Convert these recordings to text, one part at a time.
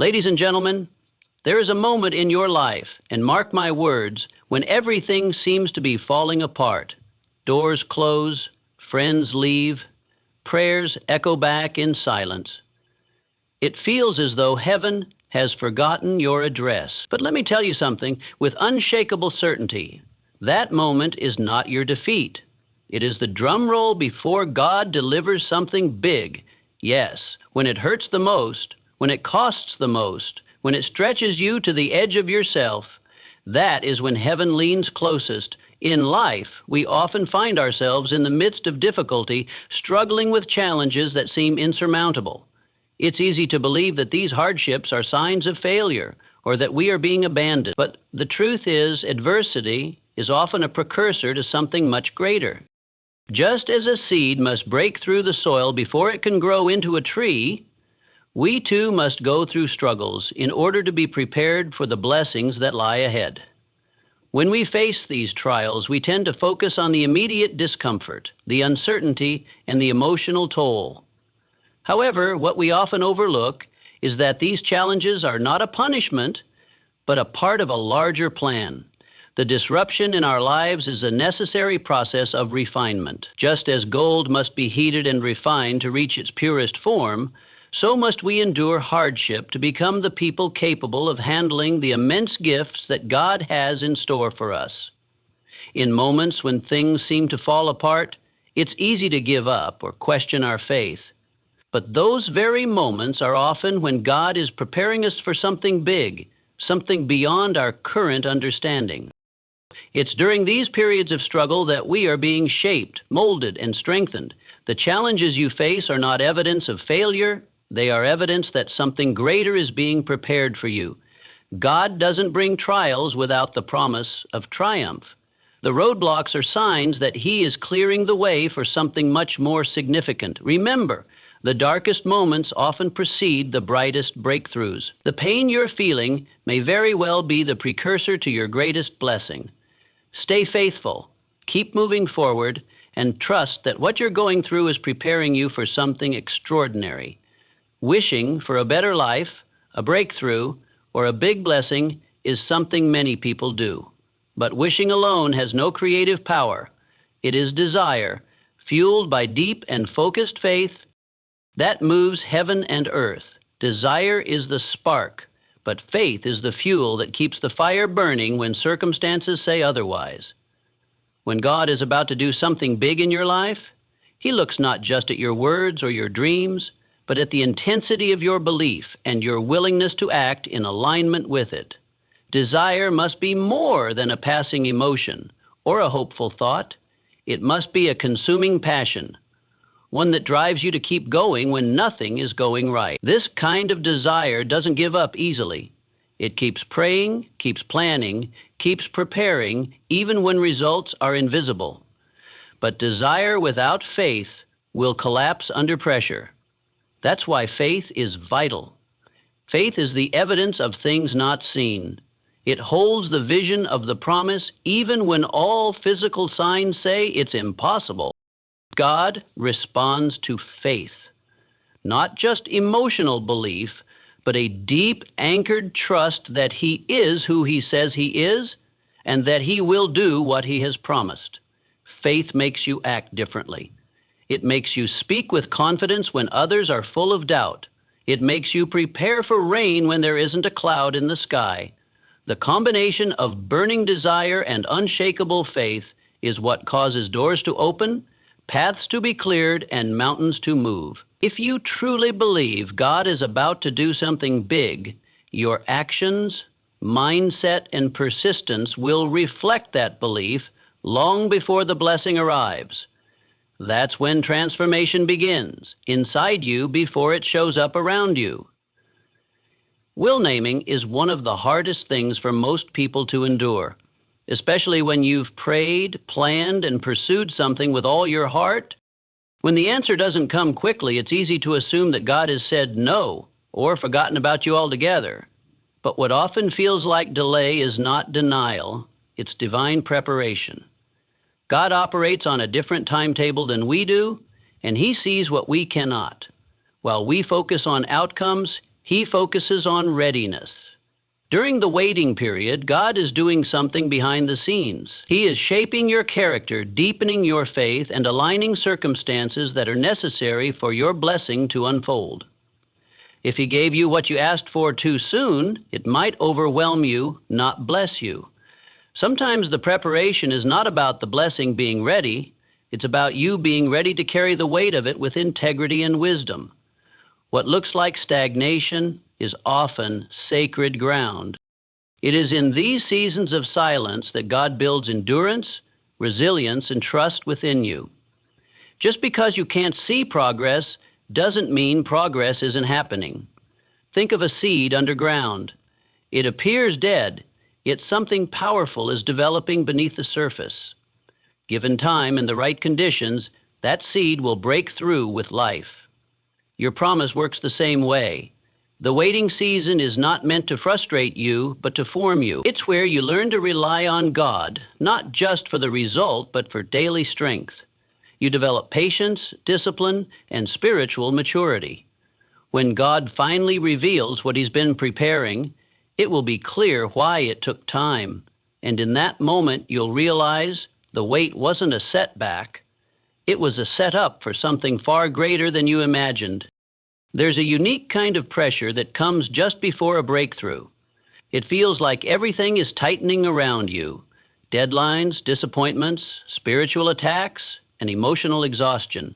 Ladies and gentlemen, there is a moment in your life, and mark my words, when everything seems to be falling apart. Doors close, friends leave, prayers echo back in silence. It feels as though heaven has forgotten your address. But let me tell you something with unshakable certainty. That moment is not your defeat. It is the drum roll before God delivers something big. Yes, when it hurts the most, when it costs the most, when it stretches you to the edge of yourself, that is when heaven leans closest. In life, we often find ourselves in the midst of difficulty, struggling with challenges that seem insurmountable. It's easy to believe that these hardships are signs of failure or that we are being abandoned. But the truth is, adversity is often a precursor to something much greater. Just as a seed must break through the soil before it can grow into a tree, we too must go through struggles in order to be prepared for the blessings that lie ahead. When we face these trials, we tend to focus on the immediate discomfort, the uncertainty, and the emotional toll. However, what we often overlook is that these challenges are not a punishment, but a part of a larger plan. The disruption in our lives is a necessary process of refinement. Just as gold must be heated and refined to reach its purest form, so must we endure hardship to become the people capable of handling the immense gifts that God has in store for us. In moments when things seem to fall apart, it's easy to give up or question our faith. But those very moments are often when God is preparing us for something big, something beyond our current understanding. It's during these periods of struggle that we are being shaped, molded, and strengthened. The challenges you face are not evidence of failure. They are evidence that something greater is being prepared for you. God doesn't bring trials without the promise of triumph. The roadblocks are signs that He is clearing the way for something much more significant. Remember, the darkest moments often precede the brightest breakthroughs. The pain you're feeling may very well be the precursor to your greatest blessing. Stay faithful, keep moving forward, and trust that what you're going through is preparing you for something extraordinary. Wishing for a better life, a breakthrough, or a big blessing is something many people do. But wishing alone has no creative power. It is desire, fueled by deep and focused faith, that moves heaven and earth. Desire is the spark, but faith is the fuel that keeps the fire burning when circumstances say otherwise. When God is about to do something big in your life, He looks not just at your words or your dreams, but at the intensity of your belief and your willingness to act in alignment with it. Desire must be more than a passing emotion or a hopeful thought. It must be a consuming passion, one that drives you to keep going when nothing is going right. This kind of desire doesn't give up easily. It keeps praying, keeps planning, keeps preparing, even when results are invisible. But desire without faith will collapse under pressure. That's why faith is vital. Faith is the evidence of things not seen. It holds the vision of the promise even when all physical signs say it's impossible. God responds to faith, not just emotional belief, but a deep anchored trust that He is who He says He is and that He will do what He has promised. Faith makes you act differently. It makes you speak with confidence when others are full of doubt. It makes you prepare for rain when there isn't a cloud in the sky. The combination of burning desire and unshakable faith is what causes doors to open, paths to be cleared, and mountains to move. If you truly believe God is about to do something big, your actions, mindset, and persistence will reflect that belief long before the blessing arrives. That's when transformation begins, inside you before it shows up around you. Will naming is one of the hardest things for most people to endure, especially when you've prayed, planned, and pursued something with all your heart. When the answer doesn't come quickly, it's easy to assume that God has said no or forgotten about you altogether. But what often feels like delay is not denial, it's divine preparation. God operates on a different timetable than we do, and He sees what we cannot. While we focus on outcomes, He focuses on readiness. During the waiting period, God is doing something behind the scenes. He is shaping your character, deepening your faith, and aligning circumstances that are necessary for your blessing to unfold. If He gave you what you asked for too soon, it might overwhelm you, not bless you. Sometimes the preparation is not about the blessing being ready, it's about you being ready to carry the weight of it with integrity and wisdom. What looks like stagnation is often sacred ground. It is in these seasons of silence that God builds endurance, resilience, and trust within you. Just because you can't see progress doesn't mean progress isn't happening. Think of a seed underground. It appears dead, yet something powerful is developing beneath the surface. Given time and the right conditions, that seed will break through with life. Your promise works the same way. The waiting season is not meant to frustrate you, but to form you. It's where you learn to rely on God, not just for the result, but for daily strength. You develop patience, discipline, and spiritual maturity. When God finally reveals what He's been preparing, it will be clear why it took time. And in that moment, you'll realize the wait wasn't a setback. It was a setup for something far greater than you imagined. There's a unique kind of pressure that comes just before a breakthrough. It feels like everything is tightening around you. Deadlines, disappointments, spiritual attacks, and emotional exhaustion.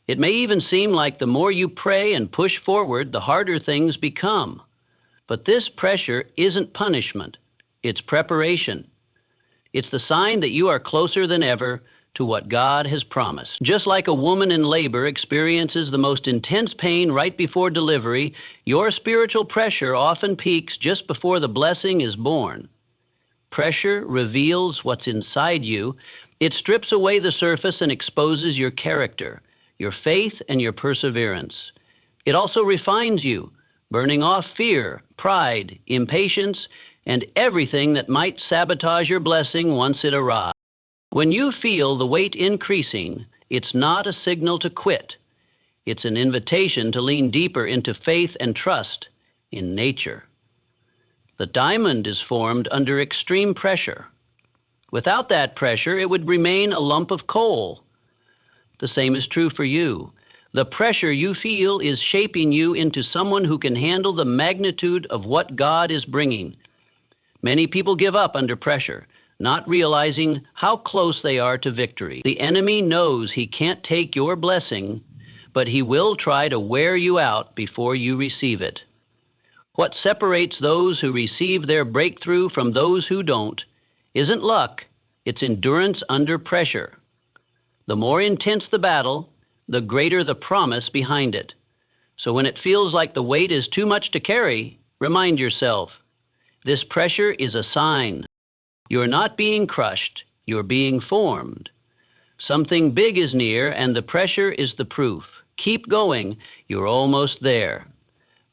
It may even seem like the more you pray and push forward, the harder things become. But this pressure isn't punishment. It's preparation. It's the sign that you are closer than ever to what God has promised. Just like a woman in labor experiences the most intense pain right before delivery, your spiritual pressure often peaks just before the blessing is born. Pressure reveals what's inside you. It strips away the surface and exposes your character, your faith, and your perseverance. It also refines you, burning off fear, pride, impatience, and everything that might sabotage your blessing once it arrives. When you feel the weight increasing, it's not a signal to quit. It's an invitation to lean deeper into faith and trust in nature. The diamond is formed under extreme pressure. Without that pressure, it would remain a lump of coal. The same is true for you. The pressure you feel is shaping you into someone who can handle the magnitude of what God is bringing. Many people give up under pressure, not realizing how close they are to victory. The enemy knows he can't take your blessing, but he will try to wear you out before you receive it. What separates those who receive their breakthrough from those who don't isn't luck, it's endurance under pressure. The more intense the battle, the greater the promise behind it. So when it feels like the weight is too much to carry, remind yourself, this pressure is a sign. You're not being crushed, you're being formed. Something big is near, and the pressure is the proof. Keep going, you're almost there.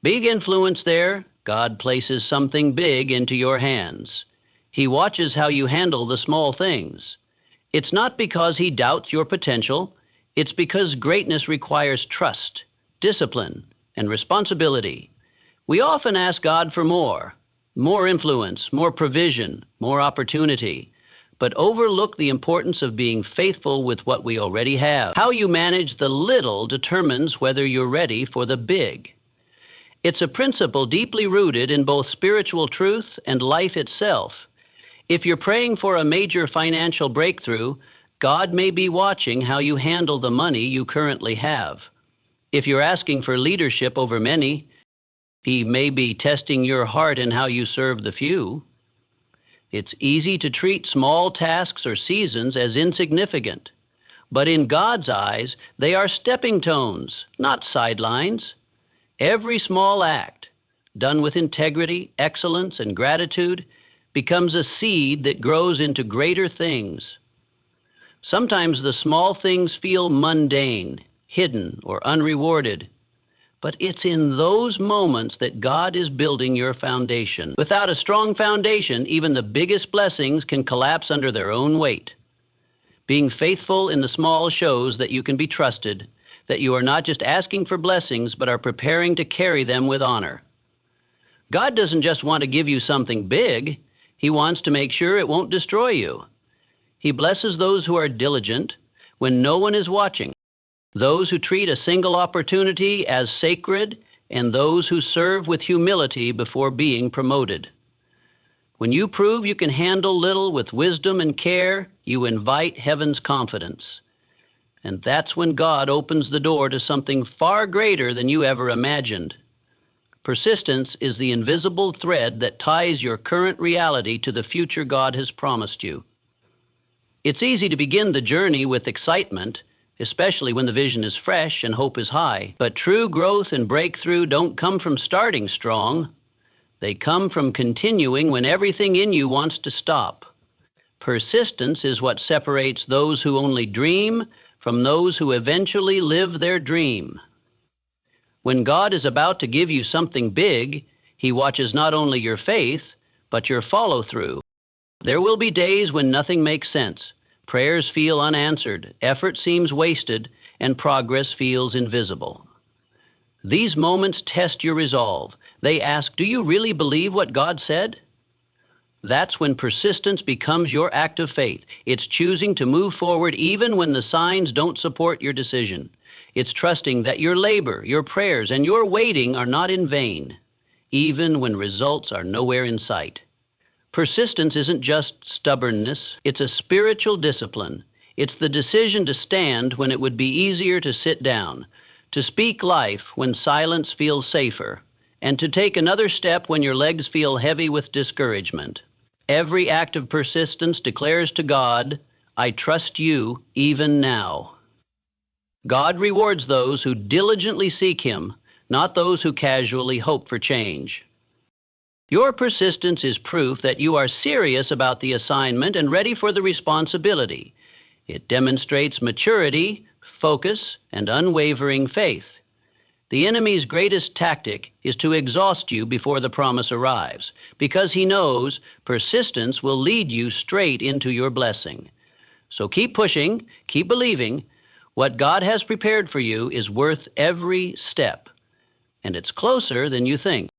Big influence there, God places something big into your hands. He watches how you handle the small things. It's not because He doubts your potential, it's because greatness requires trust, discipline, and responsibility. We often ask God for more influence, more provision, more opportunity, but overlook the importance of being faithful with what we already have. How you manage the little determines whether you're ready for the big. It's a principle deeply rooted in both spiritual truth and life itself. If you're praying for a major financial breakthrough, God may be watching how you handle the money you currently have. If you're asking for leadership over many, He may be testing your heart and how you serve the few. It's easy to treat small tasks or seasons as insignificant, but in God's eyes, they are stepping stones, not sidelines. Every small act, done with integrity, excellence, and gratitude, becomes a seed that grows into greater things. Sometimes the small things feel mundane, hidden, or unrewarded, but it's in those moments that God is building your foundation. Without a strong foundation, even the biggest blessings can collapse under their own weight. Being faithful in the small shows that you can be trusted, that you are not just asking for blessings, but are preparing to carry them with honor. God doesn't just want to give you something big. He wants to make sure it won't destroy you. He blesses those who are diligent when no one is watching, those who treat a single opportunity as sacred, and those who serve with humility before being promoted. When you prove you can handle little with wisdom and care, you invite heaven's confidence. And that's when God opens the door to something far greater than you ever imagined. Persistence is the invisible thread that ties your current reality to the future God has promised you. It's easy to begin the journey with excitement, especially when the vision is fresh and hope is high. But true growth and breakthrough don't come from starting strong. They come from continuing when everything in you wants to stop. Persistence is what separates those who only dream from those who eventually live their dream. When God is about to give you something big, He watches not only your faith, but your follow-through. There will be days when nothing makes sense. Prayers feel unanswered, effort seems wasted, and progress feels invisible. These moments test your resolve. They ask, do you really believe what God said? That's when persistence becomes your act of faith. It's choosing to move forward even when the signs don't support your decision. It's trusting that your labor, your prayers, and your waiting are not in vain, even when results are nowhere in sight. Persistence isn't just stubbornness, it's a spiritual discipline. It's the decision to stand when it would be easier to sit down, to speak life when silence feels safer, and to take another step when your legs feel heavy with discouragement. Every act of persistence declares to God, I trust you even now. God rewards those who diligently seek Him, not those who casually hope for change. Your persistence is proof that you are serious about the assignment and ready for the responsibility. It demonstrates maturity, focus, and unwavering faith. The enemy's greatest tactic is to exhaust you before the promise arrives, because he knows persistence will lead you straight into your blessing. So keep pushing, keep believing. What God has prepared for you is worth every step, and it's closer than you think.